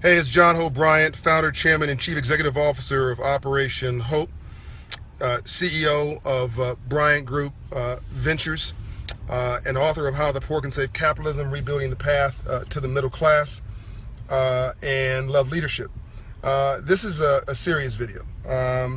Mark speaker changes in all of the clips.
Speaker 1: Hey, it's John Hope Bryant, founder, chairman, and chief executive officer of Operation Hope, CEO of Bryant Group Ventures, and author of How the Poor Can Save Capitalism, Rebuilding the Path to the Middle Class, and Love Leadership. This is a serious video.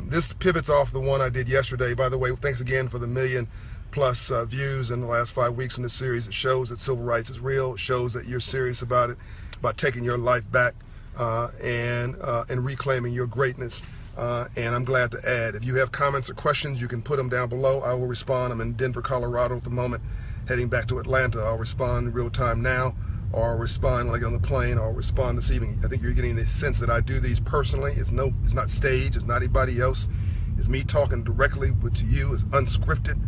Speaker 1: This pivots off the one I did yesterday. By the way, thanks again for the million-plus views in the last 5 weeks in this series. It shows that civil rights is real. It shows that you're serious about it, about taking your life back. And reclaiming your greatness. And I'm glad to add, if you have comments or questions, you can put them down below. I will respond. I'm in Denver, Colorado at the moment, heading back to Atlanta. I'll respond in real time now, or I'll respond when I get on the plane, or I'll respond this evening. I think you're getting the sense that I do these personally. It's not staged. It's not anybody else. It's me talking directly to you. It's unscripted,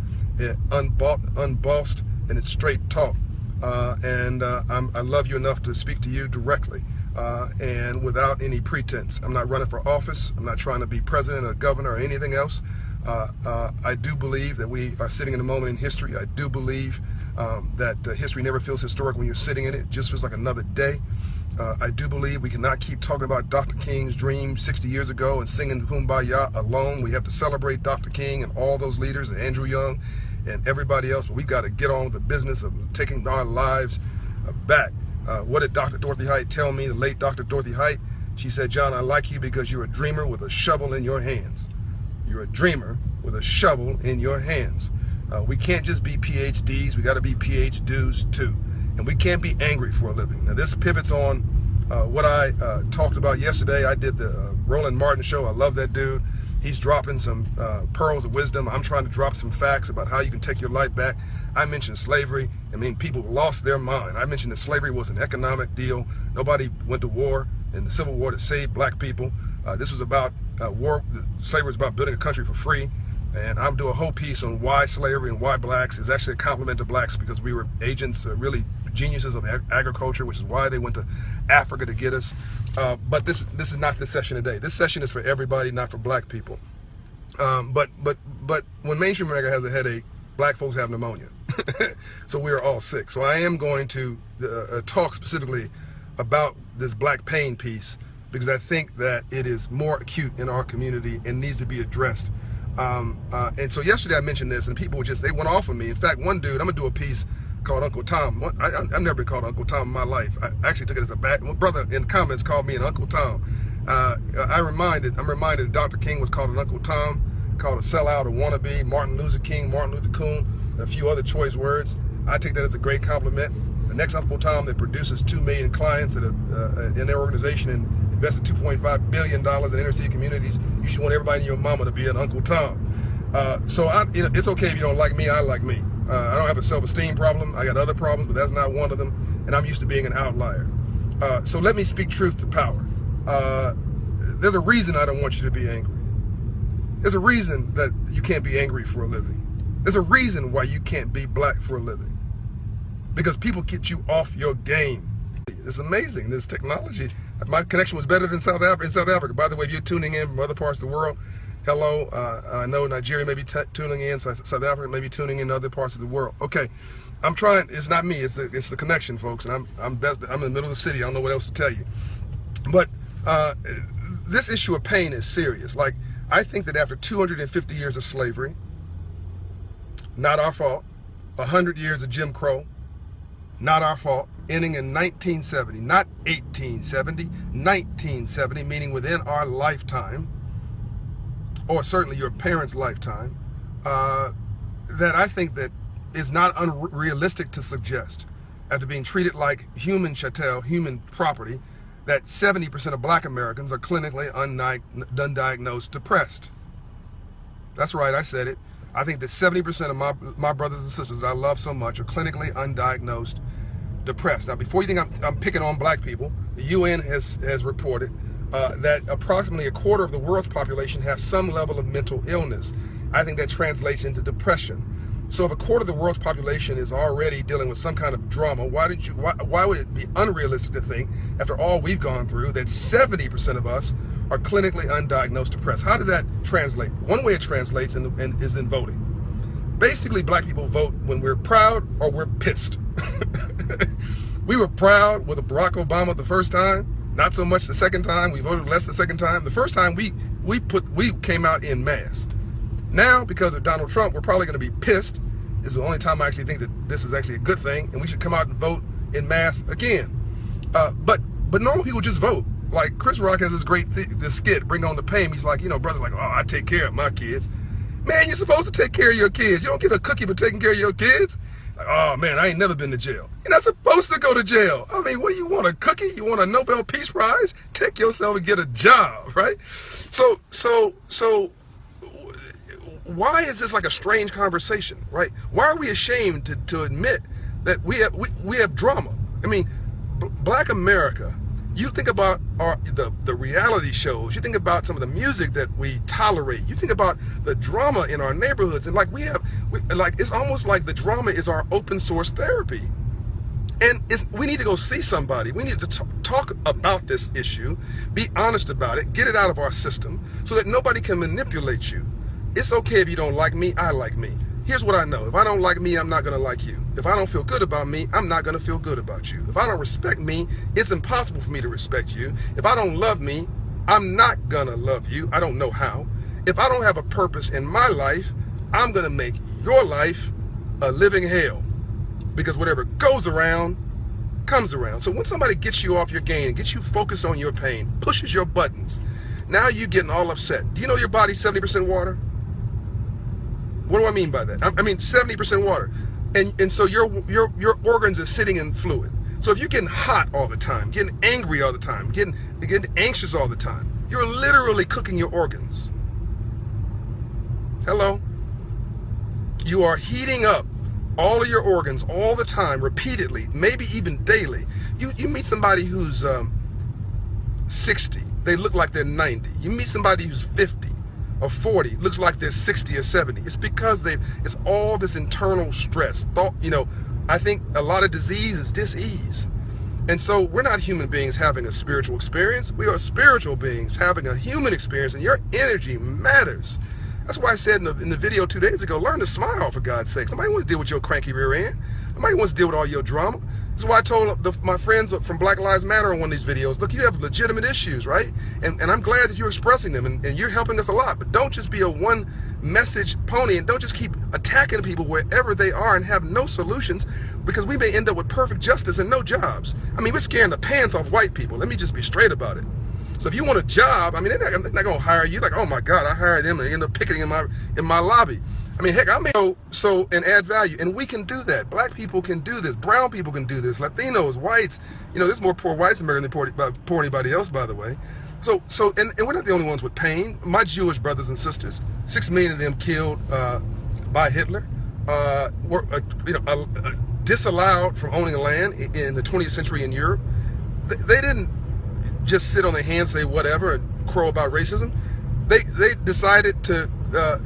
Speaker 1: unbossed, and it's straight talk. I love you enough to speak to you directly. And without any pretense. I'm not running for office. I'm not trying to be president or governor or anything else. I do believe that we are sitting in a moment in history. I do believe that history never feels historic when you're sitting in it. It just feels like another day. I do believe we cannot keep talking about Dr. King's dream 60 years ago and singing Kumbaya alone. We have to celebrate Dr. King and all those leaders, and Andrew Young and everybody else, but we've got to get on with the business of taking our lives back. What did Dr. Dorothy Height tell me, the late Dr. Dorothy Height? She said, John, I like you because you're a dreamer with a shovel in your hands. You're a dreamer with a shovel in your hands. We can't just be PhDs, we got to be PhDs too. And we can't be angry for a living. Now this pivots on what I talked about yesterday. I did the Roland Martin show. I love that dude. He's dropping some pearls of wisdom. I'm trying to drop some facts about how you can take your life back. I mentioned slavery. I mean, people lost their mind. I mentioned that slavery was an economic deal. Nobody went to war in the Civil War to save black people. This was about war. Slavery was about building a country for free. And I'm doing a whole piece on why slavery and why blacks is actually a compliment to blacks, because we were agents, really geniuses of agriculture, which is why they went to Africa to get us. But this is not the session today. This session is for everybody, not for black people. But when mainstream America has a headache, black folks have pneumonia. So we are all sick. So I am going to talk specifically about this black pain piece, because I think that it is more acute in our community and needs to be addressed. And so yesterday I mentioned this, and people they went off on me. In fact, one dude, I'm gonna do a piece called Uncle Tom. I've never been called Uncle Tom in my life. I actually took it as a bad. My brother in the comments called me an Uncle Tom. I'm reminded that Dr. King was called an Uncle Tom, called a sellout, a wannabe, Martin Luther King, Martin Luther Coon, and a few other choice words. I take that as a great compliment. The next Uncle Tom that produces 2 million clients in their organization and invested $2.5 billion in inner city communities, you should want everybody in your mama to be an Uncle Tom. So it's okay if you don't like me. I like me. I don't have a self-esteem problem. I got other problems, but that's not one of them. And I'm used to being an outlier. So let me speak truth to power. There's a reason I don't want you to be angry. There's a reason that you can't be angry for a living. There's a reason why you can't be black for a living. Because people get you off your game. It's amazing, this technology. My connection was better than in South Africa. By the way, if you're tuning in from other parts of the world, hello. I know Nigeria may be tuning in, South Africa may be tuning in other parts of the world. Okay, I'm trying. It's not me. It's the connection, folks. And I'm in the middle of the city. I don't know what else to tell you. But this issue of pain is serious. Like, I think that after 250 years of slavery, not our fault, 100 years of Jim Crow, not our fault, ending in 1970, not 1870, 1970, meaning within our lifetime, or certainly your parents' lifetime, that I think that is not unrealistic to suggest, after being treated like human chattel, human property, that 70% of black Americans are clinically undiagnosed depressed. That's right, I said it. I think that 70% of my brothers and sisters that I love so much are clinically undiagnosed depressed. Now, before you think I'm picking on black people, the UN has reported that approximately a quarter of the world's population have some level of mental illness. I think that translates into depression. So if a quarter of the world's population is already dealing with some kind of drama, why would it be unrealistic to think, after all we've gone through, that 70% of us are clinically undiagnosed depressed? How does that translate? One way it translates is in voting. Basically, black people vote when we're proud or we're pissed. We were proud with Barack Obama the first time, Not so much the second time. We voted less the second time. The first time we came out in mass. Now, because of Donald Trump, we're probably going to be pissed. This is the only time I actually think that this is actually a good thing, and we should come out and vote in mass again. But normal people just vote. Like Chris Rock has this great this skit, Bring On the Pain. He's like, you know, brother, like, oh, I take care of my kids. Man, you're supposed to take care of your kids. You don't get a cookie for taking care of your kids. Like, oh man, I ain't never been to jail. You're not supposed to go to jail. I mean, what do you want, a cookie? You want a Nobel Peace Prize? Take yourself and get a job, right? So why is this like a strange conversation, right? Why are we ashamed to admit that we have drama? I mean, Black America, you think about the reality shows, you think about some of the music that we tolerate, you think about the drama in our neighborhoods, and like it's almost like the drama is our open source therapy. And we need to go see somebody. We need to talk about this issue, be honest about it, get it out of our system so that nobody can manipulate you. It's okay if you don't like me, I like me. Here's what I know. If I don't like me, I'm not going to like you. If I don't feel good about me, I'm not going to feel good about you. If I don't respect me, it's impossible for me to respect you. If I don't love me, I'm not going to love you. I don't know how. If I don't have a purpose in my life, I'm going to make your life a living hell. Because whatever goes around, comes around. So when somebody gets you off your game, gets you focused on your pain, pushes your buttons, now you're getting all upset. Do you know your body's 70% water? What do I mean by that? I mean 70% water, and so your organs are sitting in fluid. So if you're getting hot all the time, getting angry all the time, getting anxious all the time, you're literally cooking your organs. Hello? You are heating up all of your organs all the time, repeatedly, maybe even daily. You meet somebody who's 60, they look like they're 90. You meet somebody who's 50. Or 40, looks like they're 60 or 70. It's because it's all this internal stress. I think a lot of disease is dis-ease. And so we're not human beings having a spiritual experience. We are spiritual beings having a human experience, and your energy matters. That's why I said in the video 2 days ago, learn to smile, for God's sake. Nobody wants to deal with your cranky rear end. Nobody wants to deal with all your drama. This is why I told my friends from Black Lives Matter on one of these videos, look, you have legitimate issues, right? And I'm glad that you're expressing them, and you're helping us a lot. But don't just be a one message pony, and don't just keep attacking people wherever they are and have no solutions, because we may end up with perfect justice and no jobs. I mean, we're scaring the pants off white people. Let me just be straight about it. So if you want a job, I mean, they're not going to hire you. Like, oh my God, I hired them, and they end up picketing in my lobby. I mean, heck, I may and add value, and we can do that. Black people can do this. Brown people can do this. Latinos, whites, there's more poor whites in America than poor anybody else, by the way. So we're not the only ones with pain. My Jewish brothers and sisters, 6 million of them killed by Hitler, were disallowed from owning land in the 20th century in Europe. They didn't just sit on their hands, say whatever, and crow about racism. They decided to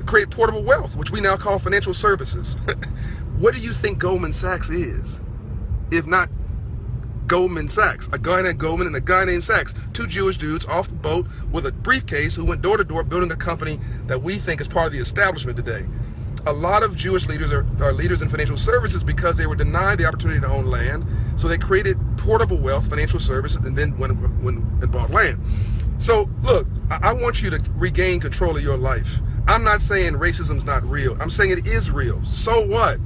Speaker 1: create portable wealth, which we now call financial services. What do you think Goldman Sachs is, if not Goldman Sachs? A guy named Goldman and a guy named Sachs, two Jewish dudes off the boat with a briefcase who went door to door building a company that we think is part of the establishment today. A lot of Jewish leaders are leaders in financial services because they were denied the opportunity to own land. So they created portable wealth, financial services, and then went and bought land. So look, I want you to regain control of your life. I'm not saying racism's not real. I'm saying it is real. So what?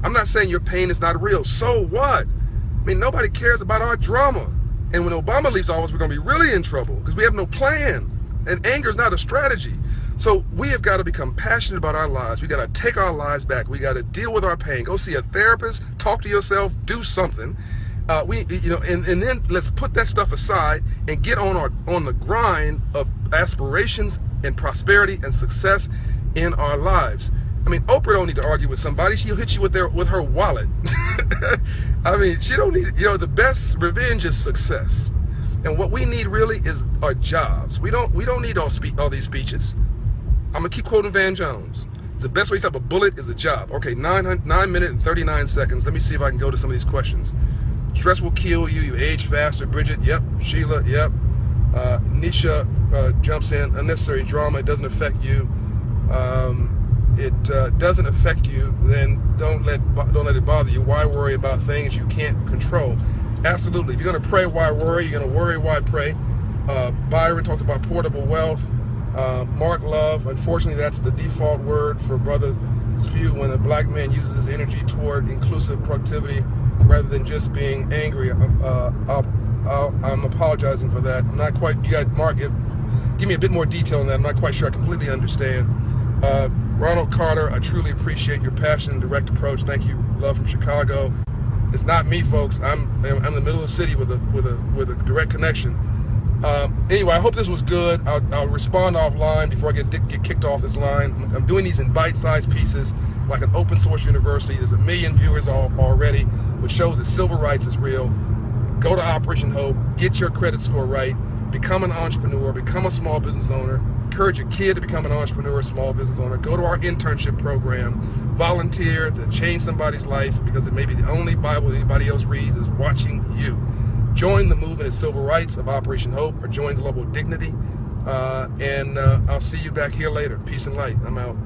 Speaker 1: I'm not saying your pain is not real. So what? I mean, nobody cares about our drama. And when Obama leaves office, we're going to be really in trouble because we have no plan. And anger is not a strategy. So we have got to become passionate about our lives. We got to take our lives back. We got to deal with our pain. Go see a therapist. Talk to yourself. Do something. And then let's put that stuff aside and get on the grind of aspirations and prosperity and success in our lives. I mean, Oprah don't need to argue with somebody. She'll hit you with her wallet. I mean, she don't need, the best revenge is success. And what we need really is our jobs. We don't need all these speeches. I'm gonna keep quoting Van Jones. The best way to stop a bullet is a job. Okay, 9 minutes and 39 seconds. Let me see if I can go to some of these questions. Stress will kill you. You age faster. Bridget, yep. Sheila, yep. Nisha jumps in. Unnecessary drama. It doesn't affect you. It doesn't affect you. Then don't let it bother you. Why worry about things you can't control? Absolutely. If you're going to pray, why worry? You're going to worry, why pray? Byron talks about portable wealth. Mark Love, unfortunately, that's the default word for Brother Spew when a black man uses his energy toward inclusive productivity rather than just being angry. I'm apologizing for that. I'm not quite, you got Mark, give me a bit more detail on that. I'm not quite sure I completely understand. Ronald Carter, I truly appreciate your passion and direct approach. Thank you. Love from Chicago. It's not me, folks. I'm in the middle of the city with a direct connection. Anyway, I hope this was good. I'll respond offline before I get kicked off this line. I'm doing these in bite-sized pieces, like an open source university. There's 1 million viewers already, which shows that civil rights is real. Go to Operation Hope, get your credit score right, become an entrepreneur, become a small business owner, encourage a kid to become an entrepreneur, small business owner, go to our internship program, volunteer to change somebody's life, because it may be the only Bible anybody else reads is watching you. Join the movement of civil rights of Operation Hope, or join Global Dignity, and I'll see you back here later. Peace and light. I'm out.